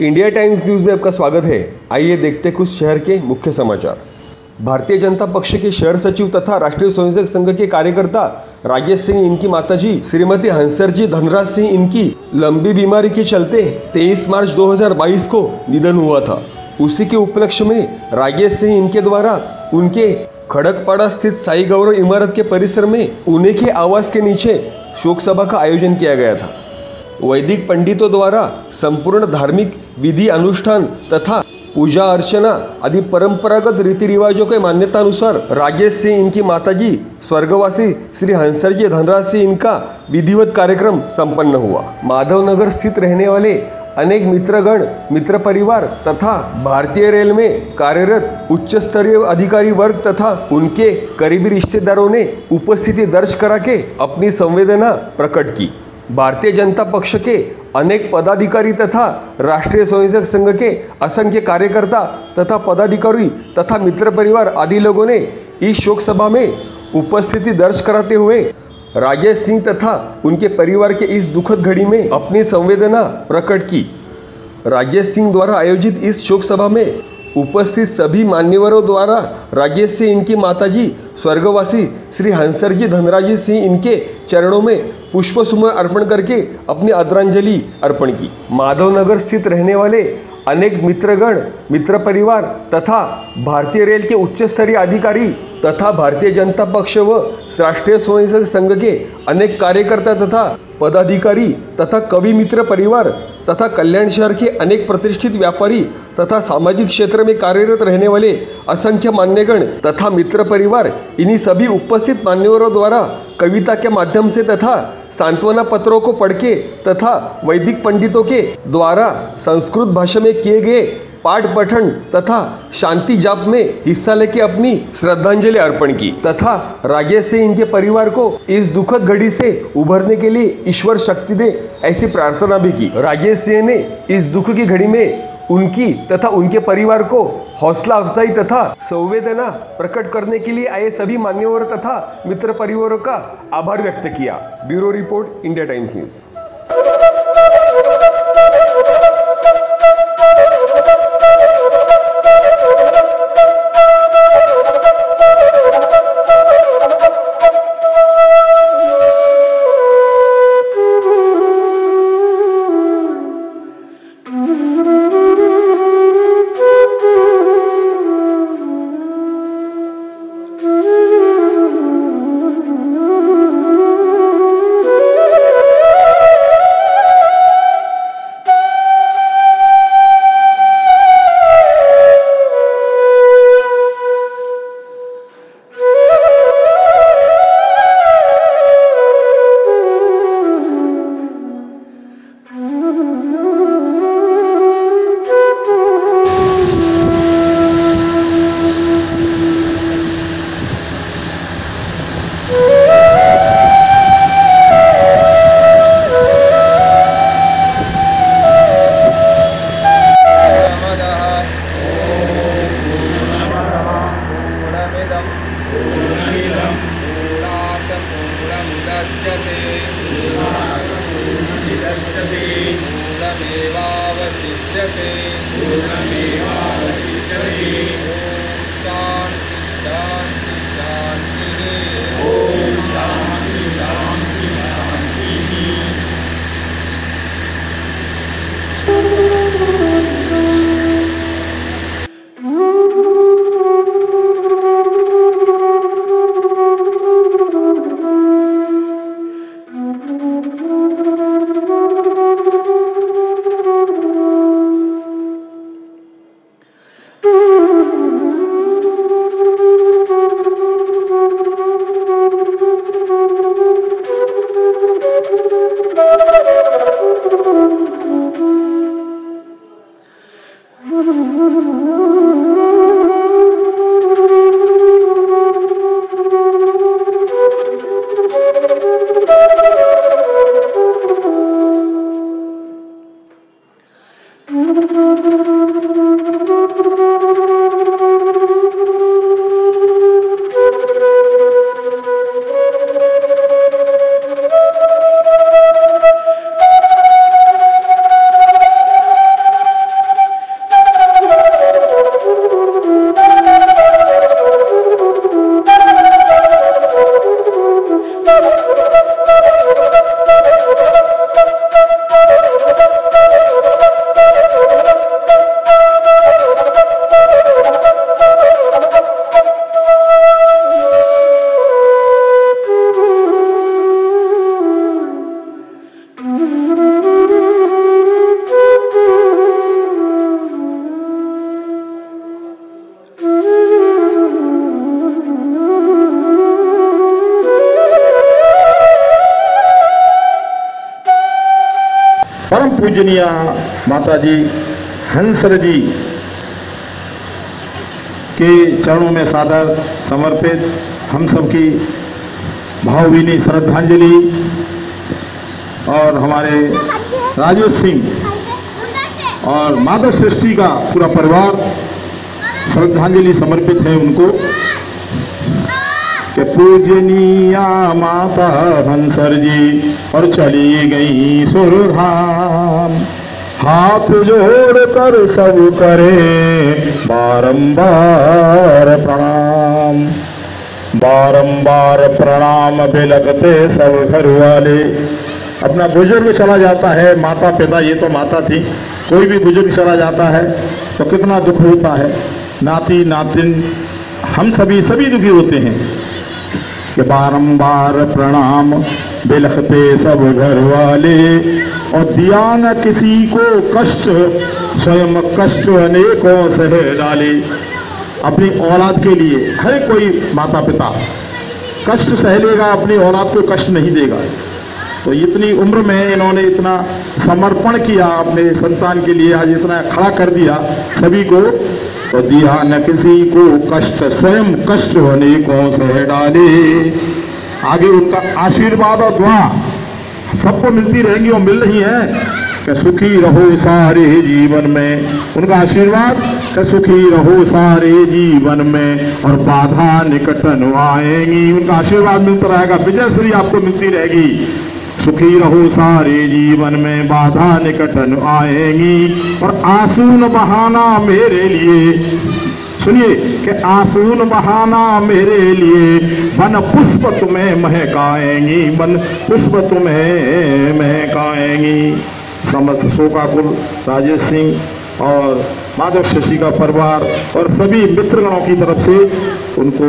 India times news में आपका स्वागत है। आइए देखते कुछ शहर के मुख्य समाचार। भारतीय जनता पक्ष के शहर सचिव तथा राष्ट्रीय स्वयंसेवक संघ के कार्यकर्ता राजेश सिंह इनकी माताजी श्रीमती हंसरजी धनराज सिंह इनकी लंबी बीमारी के चलते 23 मार्च 2022 को निधन हुआ था। उसी के उपलक्ष्य में राजेश सिंह इनके द्वारा उनके खड़कपाड़ा स्थित साई गौरव इमारत के परिसर में उन्हीं के आवास के नीचे शोक सभा का आयोजन किया गया था। वैदिक पंडितों द्वारा संपूर्ण धार्मिक विधि अनुष्ठान तथा पूजा अर्चना आदि परंपरागत रीति रिवाजों के मान्यता अनुसार राजेश सिंह इनकी माताजी स्वर्गवासी श्री हंसरजी धनराज सिंह इनका विधिवत कार्यक्रम संपन्न हुआ। माधवनगर स्थित रहने वाले अनेक मित्रगण, मित्र परिवार तथा भारतीय रेल में कार्यरत उच्च स्तरीय अधिकारी वर्ग तथा उनके करीबी रिश्तेदारों ने उपस्थिति दर्ज करा के अपनी संवेदना प्रकट की। भारतीय जनता पक्ष के अनेक पदाधिकारी तथा राष्ट्रीय स्वयंसेवक संघ के असंख्य कार्यकर्ता तथा पदाधिकारी तथा मित्र परिवार आदि लोगों ने इस शोक सभा में उपस्थिति दर्ज कराते हुए राजेश सिंह तथा उनके परिवार के इस दुखद घड़ी में अपनी संवेदना प्रकट की। राजेश सिंह द्वारा आयोजित इस शोक सभा में उपस्थित सभी मान्यवरों द्वारा राजेश सिंह इनकी माताजी स्वर्गवासी श्री हंसरजी धनराज सिंह इनके चरणों में पुष्प सुमन अर्पण करके अपनी आदरांजलि अर्पण की। माधवनगर स्थित रहने वाले अनेक मित्रगण, मित्र परिवार तथा भारतीय रेल के उच्च स्तरीय अधिकारी तथा भारतीय जनता पक्ष व राष्ट्रीय स्वयंसेवक संघ के अनेक कार्यकर्ता तथा पदाधिकारी तथा कवि मित्र परिवार तथा कल्याण शहर के अनेक प्रतिष्ठित व्यापारी तथा सामाजिक क्षेत्र में कार्यरत रहने वाले असंख्य मान्यगण तथा मित्र परिवार इन्हीं सभी उपस्थित मान्यवरों द्वारा कविता के माध्यम से तथा सांत्वना पत्रों को पढ़ के तथा वैदिक पंडितों के द्वारा संस्कृत भाषा में किए गए पाठ पठन तथा शांति जाप में हिस्सा लेके अपनी श्रद्धांजलि अर्पण की तथा राजेश सिंह इनके परिवार को इस दुखद घड़ी से उभरने के लिए ईश्वर शक्ति दे ऐसी प्रार्थना भी की। राजेश सिंह ने इस दुख की घड़ी में उनकी तथा उनके परिवार को हौसला अफजाई तथा संवेदना प्रकट करने के लिए आए सभी मान्यवरों तथा मित्र परिवारों का आभार व्यक्त किया। Bureau report, India times news. पूजनीय माताजी हंसर जी के चरणों में सादर समर्पित हम सबकी भावभीनी श्रद्धांजलि और हमारे राजेश सिंह और माधव सृष्टि का पूरा परिवार श्रद्धांजलि समर्पित है उनको कि पूजनीय माता हंसर जी और चली गई सुरधाम, हाथ जोड़कर सब करे बारंबार प्रणाम, बारंबार प्रणाम बिलखते सब घर वाले। अपना बुजुर्ग चला जाता है, माता पिता, ये तो माता थी, कोई भी बुजुर्ग चला जाता है तो कितना दुख होता है। नाती नातिन हम सभी दुखी होते हैं कि बारंबार प्रणाम बिलखते सब घर वाले, और दिया न किसी को कष्ट स्वयं कष्ट अनेकों सह डाले। अपनी औलाद के लिए हर कोई माता पिता कष्ट सह लेगा, अपनी औलाद को कष्ट नहीं देगा। तो इतनी उम्र में इन्होंने इतना समर्पण किया अपने संतान के लिए, आज इतना खड़ा कर दिया सभी को। तो दिया न किसी को कष्ट स्वयं कष्ट अनेकों सह डाले। आगे उनका आशीर्वाद और दुआ सबको मिलती रहेंगी और मिल रही है कि सुखी रहो सारे जीवन में। उनका आशीर्वाद कि सुखी रहो सारे जीवन में और बाधा निकट न आएंगी। उनका आशीर्वाद मिलता रहेगा, विजय श्री आपको मिलती रहेगी। सुखी रहो सारे जीवन में, बाधा निकट न आएंगी और आंसू न बहाना मेरे लिए। सुनिए कि आंसू न बहाना मेरे लिए, वन पुष्प तुम्हें महकाएंगी, वन पुष्प तुम्हें महकाएंगी। समस्त शोकाकुल राजेश सिंह और माधव शशि का परिवार और सभी मित्रगणों की तरफ से उनको